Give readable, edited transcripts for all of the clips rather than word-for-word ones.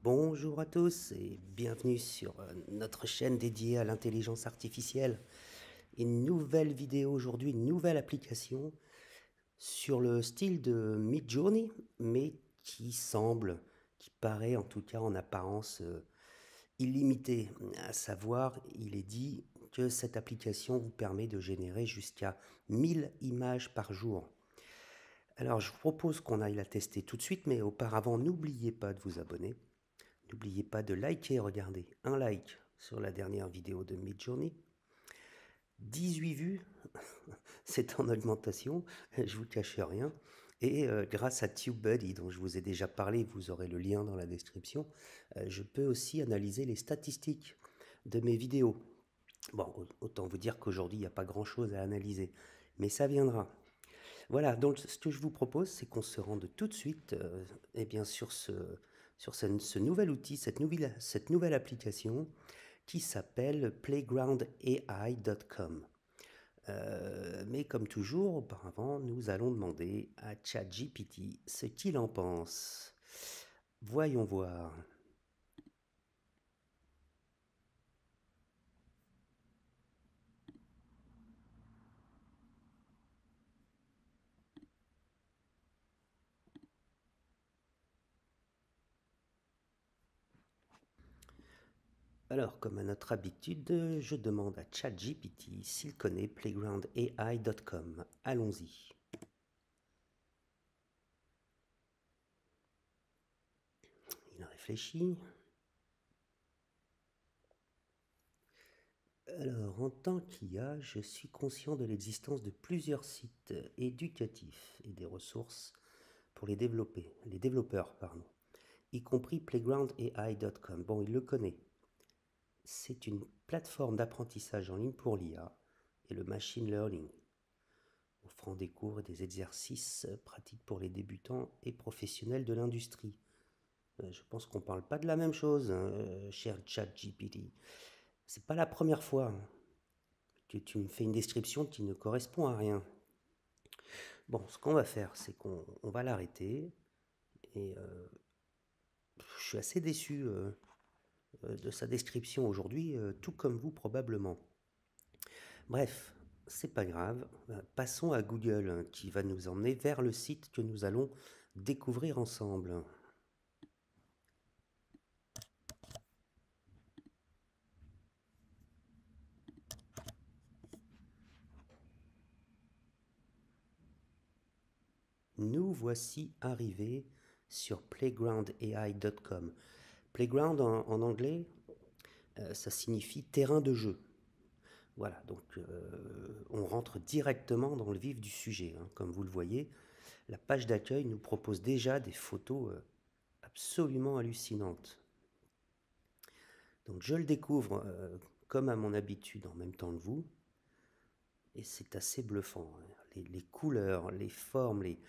Bonjour à tous et bienvenue sur notre chaîne dédiée à l'intelligence artificielle. Une nouvelle vidéo aujourd'hui, une nouvelle application sur le style de Midjourney, mais qui paraît en tout cas en apparence illimitée. À savoir, il est dit que cette application vous permet de générer jusqu'à 1000 images par jour. Alors je vous propose qu'on aille la tester tout de suite, mais auparavant n'oubliez pas de vous abonner. N'oubliez pas de liker, regardez, un like sur la dernière vidéo de Midjourney. 18 vues, c'est en augmentation, je vous cache rien. Et grâce à TubeBuddy, dont je vous ai déjà parlé, vous aurez le lien dans la description, je peux aussi analyser les statistiques de mes vidéos. Bon, autant vous dire qu'aujourd'hui, il n'y a pas grand-chose à analyser, mais ça viendra. Voilà, donc ce que je vous propose, c'est qu'on se rende tout de suite eh bien, sur ce nouvel outil, cette nouvelle application qui s'appelle playgroundai.com. Mais comme toujours, auparavant, nous allons demander à ChatGPT ce qu'il en pense. Voyons voir. Alors, comme à notre habitude, je demande à ChatGPT s'il connaît playgroundai.com. Allons-y. Il réfléchit. Alors, en tant qu'IA, je suis conscient de l'existence de plusieurs sites éducatifs et des ressources pour les développeurs, y compris playgroundai.com. Bon, il le connaît. C'est une plateforme d'apprentissage en ligne pour l'IA et le machine learning, offrant des cours et des exercices pratiques pour les débutants et professionnels de l'industrie. Je pense qu'on ne parle pas de la même chose, hein, cher ChatGPT. C'est pas la première fois que tu me fais une description qui ne correspond à rien. Bon, ce qu'on va faire, c'est qu'on va l'arrêter. Et je suis assez déçu de sa description aujourd'hui, tout comme vous probablement. Bref, c'est pas grave. Passons à Google, hein, qui va nous emmener vers le site que nous allons découvrir ensemble. Nous voici arrivés sur playgroundai.com. Playground en anglais, ça signifie terrain de jeu. Voilà, donc on rentre directement dans le vif du sujet, hein. Comme vous le voyez, la page d'accueil nous propose déjà des photos absolument hallucinantes. Donc je le découvre comme à mon habitude en même temps que vous, et c'est assez bluffant, hein. Les couleurs, les formes, les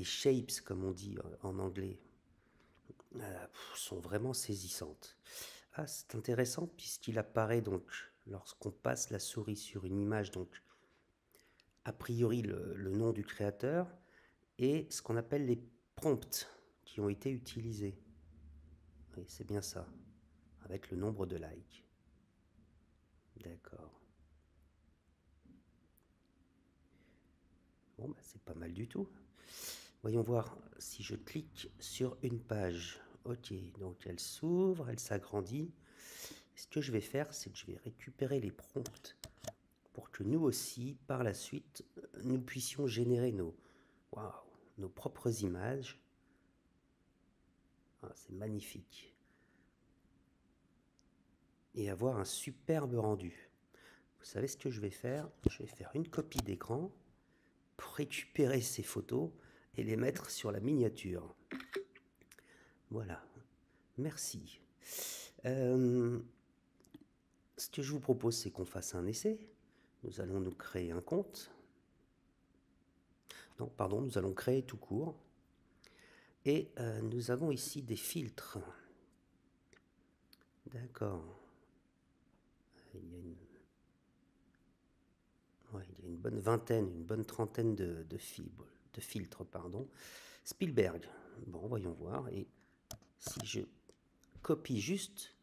shapes comme on dit en anglais, sont vraiment saisissantes. Ah, c'est intéressant puisqu'il apparaît donc lorsqu'on passe la souris sur une image, donc a priori le nom du créateur et ce qu'on appelle les prompts qui ont été utilisés. Oui, c'est bien ça, avec le nombre de likes. D'accord. Bon, bah, c'est pas mal du tout. Voyons voir si je clique sur une page. Ok, donc elle s'ouvre, elle s'agrandit. Ce que je vais faire, c'est que je vais récupérer les prompts pour que nous aussi, par la suite, nous puissions générer waouh, nos propres images. Ah, c'est magnifique. Et avoir un superbe rendu. Vous savez ce que je vais faire? Je vais faire une copie d'écran pour récupérer ces photos et les mettre sur la miniature. Voilà, merci. Ce que je vous propose, c'est qu'on fasse un essai. Nous allons nous créer un compte. Non, pardon, nous allons créer tout court. Et nous avons ici des filtres. D'accord. Il y a une bonne vingtaine, une bonne trentaine de filtres, pardon. Spielberg. Bon, voyons voir. Et si je copie juste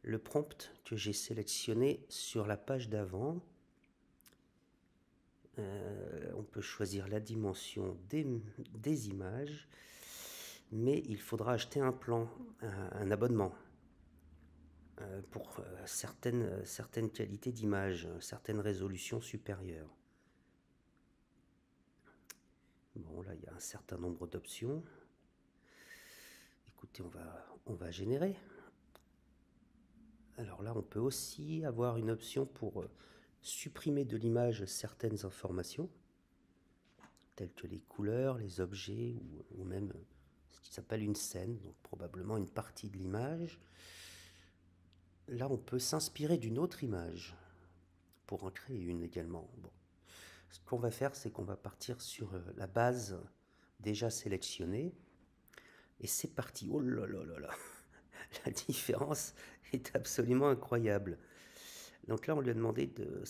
le prompt que j'ai sélectionné sur la page d'avant. On peut choisir la dimension des images, mais il faudra acheter un plan, un abonnement pour certaines qualités d'image, certaines résolutions supérieures. Bon, là, il y a un certain nombre d'options. Écoutez, on va générer. Alors là, on peut aussi avoir une option pour supprimer de l'image certaines informations, telles que les couleurs, les objets, ou même ce qui s'appelle une scène, donc probablement une partie de l'image. Là, on peut s'inspirer d'une autre image pour en créer une également. Bon. Ce qu'on va faire, c'est qu'on va partir sur la base déjà sélectionnée. Et c'est parti. Oh là là là là. La différence est absolument incroyable. Donc là, on lui a demandé de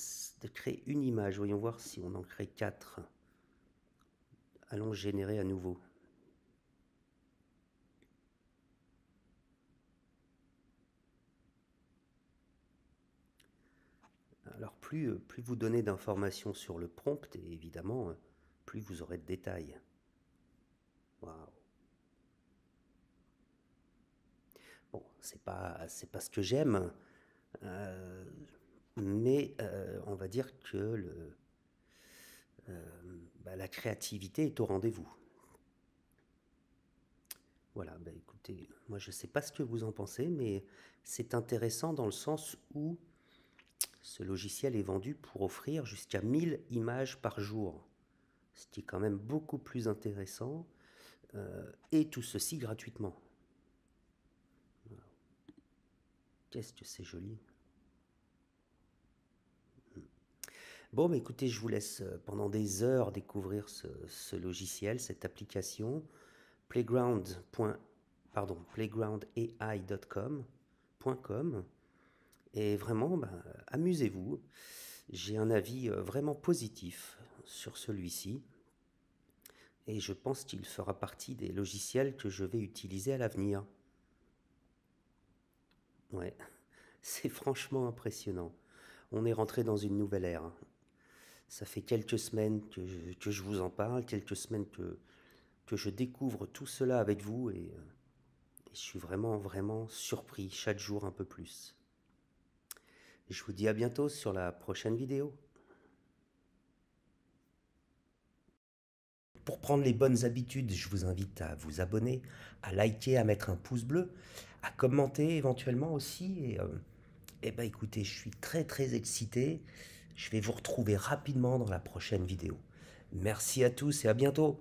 créer une image. Voyons voir si on en crée 4. Allons générer à nouveau. Alors plus vous donnez d'informations sur le prompt, et évidemment, plus vous aurez de détails. Waouh. Bon, c'est pas ce que j'aime, mais on va dire que la créativité est au rendez-vous. Voilà, écoutez, moi je ne sais pas ce que vous en pensez, mais c'est intéressant dans le sens où ce logiciel est vendu pour offrir jusqu'à 1000 images par jour, ce qui est quand même beaucoup plus intéressant, et tout ceci gratuitement. Voilà. Qu'est-ce que c'est joli. Bon, écoutez, je vous laisse pendant des heures découvrir ce logiciel, cette application, playgroundai.com. Et vraiment, amusez-vous. J'ai un avis vraiment positif sur celui-ci. Et je pense qu'il fera partie des logiciels que je vais utiliser à l'avenir. Ouais, c'est franchement impressionnant. On est rentré dans une nouvelle ère. Ça fait quelques semaines que je vous en parle, quelques semaines que je découvre tout cela avec vous, et je suis vraiment, vraiment surpris chaque jour un peu plus. Je vous dis à bientôt sur la prochaine vidéo. Pour prendre les bonnes habitudes, je vous invite à vous abonner, à liker, à mettre un pouce bleu, à commenter éventuellement aussi. Et écoutez, je suis très très excité. Je vais vous retrouver rapidement dans la prochaine vidéo. Merci à tous et à bientôt.